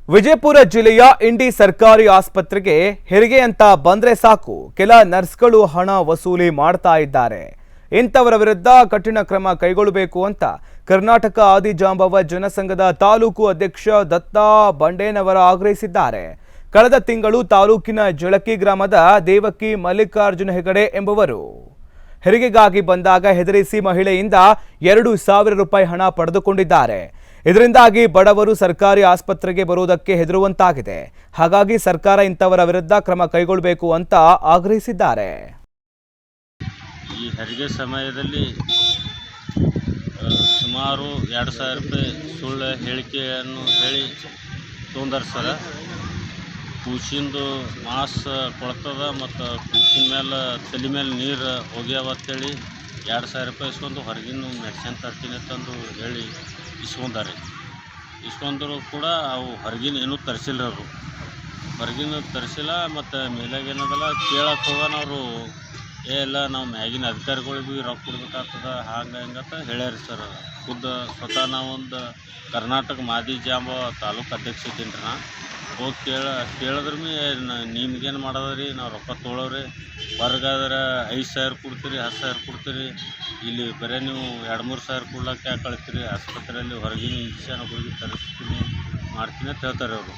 ವಿಜಯಪುರ ಜಿಲ್ಲೆಯ ಇಂಡಿ ಸರ್ಕಾರಿ ಆಸ್ಪತ್ರೆಗೆ ಹೆರಿಗೆ ಅಂತ ಬಂದ್ರೆ ಸಾಕು ಕೆಲ ನರ್ಸ್ಗಳು ಹಣ ವಸೂಲಿ ಮಾಡ್ತಾ ಇದ್ದಾರೆ. ಇಂಥವರ ವಿರುದ್ಧ ಕಠಿಣ ಕ್ರಮ ಕೈಗೊಳ್ಳಬೇಕು ಅಂತ ಕರ್ನಾಟಕ ಆದಿಜಾಂಬವ ಜನಸಂಘದ ತಾಲೂಕು ಅಧ್ಯಕ್ಷ ದತ್ತಾ ಬಂಡೇನವರ ಆಗ್ರಹಿಸಿದ್ದಾರೆ. ಕಳೆದ ತಿಂಗಳು ತಾಲೂಕಿನ ಜಳಕಿ ಗ್ರಾಮದ ದೇವಕಿ ಮಲ್ಲಿಕಾರ್ಜುನ ಹೆಗಡೆ ಎಂಬುವರು ಹೆರಿಗೆಗಾಗಿ ಬಂದಾಗ ಹೆದರಿಸಿ ಮಹಿಳೆಯಿಂದ 2,000 ರೂಪಾಯಿ ಹಣ ಪಡೆದುಕೊಂಡಿದ್ದಾರೆ. ಇದರಿಂದಾಗಿ ಬಡವರು ಸರ್ಕಾರಿ ಆಸ್ಪತ್ರೆಗೆ ಬರುವುದಕ್ಕೆ ಹೆದರುವಂತಾಗಿದೆ. ಹಾಗಾಗಿ ಸರ್ಕಾರ ಇಂಥವರ ವಿರುದ್ಧ ಕ್ರಮ ಕೈಗೊಳ್ಳಬೇಕು ಅಂತ ಆಗ್ರಹಿಸಿದ್ದಾರೆ. ಈ ಹೆರಿಗೆ ಸಮಯದಲ್ಲಿ ಸುಮಾರು 2,000 ರೂಪಾಯಿ ಸುಳ್ಳು ಹೇಳಿಕೆಯನ್ನು ಹೇಳಿ ತೊಂದರೆ ಸರ. ಕೂಸಿಂದು ಮಾಸ್ ಕೊಳ್ತದ ಮತ್ತು ಕೂಸಿನ ಮೇಲೆ ತಲೆ ಮೇಲೆ ನೀರು ಹೋಗ್ಯಾವ ಅಂತೇಳಿ 2,000 ರೂಪಾಯಿ ಇಸ್ಕೊಂಡು ಹೊರಗಿನ ಮೆಡಿಸಿನ್ ತರ್ತೀನಿ ತಂದು ಹೇಳಿ ಇಸ್ಕೊಂಡಾರೆ. ಇಸ್ಕೊಂಡ್ರು ಕೂಡ ಅವು ಹೊರಗಿನ ಏನೂ ತರಿಸಿಲ್ಲ. ಅವರು ಹೊರಗಿನ ತರಿಸಿಲ್ಲ. ಮತ್ತು ಮೇಲಾಗ ಏನದಲ್ಲ ಕೇಳಕ್ಕೆ ಹೋಗೋಣ ಅವರು ಎಲ್ಲ ನಾವು ಮ್ಯಾಗಿನ ಅಧಿಕಾರಿಗಳಿಗೂ ರೊಕ್ಕ ಕೊಡ್ಬೇಕಾಗ್ತದೆ ಹಾಗೆ ಹಿಂಗಂತ ಹೇಳ್ಯಾರ ಸರ್. ಸ್ವತಃ ನಾವೊಂದು ಕರ್ನಾಟಕ ಆದಿಜಾಂಬವ ತಾಲೂಕು ಅಧ್ಯಕ್ಷ ಇದ್ದೀನಿ ರೀ. ನಾ ಹೋಗಿ ಕೇಳಿದ್ರೆ ನಿಮ್ಗೇನು ಮಾಡೋದ್ರಿ, ನಾವು ರೊಕ್ಕ ತೊಗೊಳೋರಿ, ಹೊರಗಾದ್ರೆ 5,000 ಕೊಡ್ತೀರಿ, 10,000 ಕೊಡ್ತೀರಿ, ಇಲ್ಲಿ ಬರೀ ನೀವು 2-3 ಸಾವಿರ ಕೊಡ್ಲಿಕ್ಕೆ ಯಾಕೆ ಕಳಿತೀರಿ, ಆಸ್ಪತ್ರೆಯಲ್ಲಿ ಹೊರಗಿನ ಇಂಜೆಕ್ಷನ್ ಹೋಗಿ ತರಿಸ್ತೀನಿ ಮಾಡ್ತೀನಿ ಅಂತ ಹೇಳ್ತಾರೆ ಅವರು.